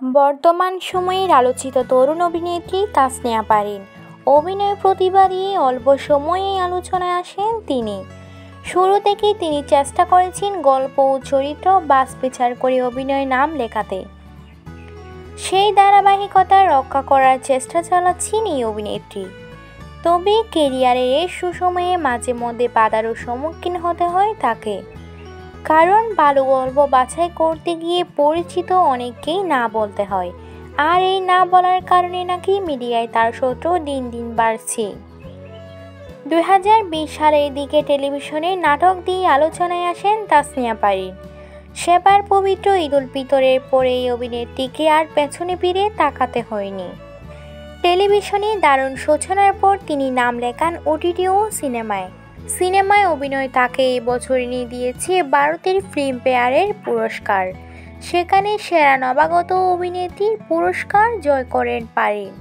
বর্তমান সময়ের আলোচিত তরুণ অভিনেত্রী তাসনিয়া পারিন। অভিনয় প্রতিভা দিয়ে অল্প সময়েই আলোচনায় আসেন তিনি। শুরু থেকেই তিনি চেষ্টা করেছেন গল্প ও চরিত্র বাছবিচার করে অভিনয়ে নাম লেখাতে। সেই ধারাবাহিকতা রক্ষা করার চেষ্টা চালাচ্ছেন এই অভিনেত্রী। তবে কেরিয়ারের এই সুসময়ে মাঝে মধ্যে বাধারও সম্মুখীন হতে হয় তাকে। কারণ ভালো গল্প বাছাই করতে গিয়ে পরিচিত অনেককেই না বলতে হয়, আর এই না বলার কারণে নাকি মিডিয়ায় তার শত্রু দিন দিন বাড়ছে। 2020 সালের দিকে টেলিভিশনে নাটক দিয়ে আলোচনায় আসেন তাসনিয়া পারিন। সেবার পবিত্র ঈদ উল ফিতরের পরে এই অভিনেত্রীকে আর পেছনে ফিরে তাকাতে হয়নি। টেলিভিশনে দারুণ সূচনার পর তিনি নাম লেখান ওটিটি ও সিনেমায় অভিনয় তাকে এই বছর এনে দিয়েছে ভারতের ফিল্মফেয়ারের পুরস্কার। সেখানে সেরা নবাগত অভিনেত্রীর পুরস্কার জয় করেন পারিন।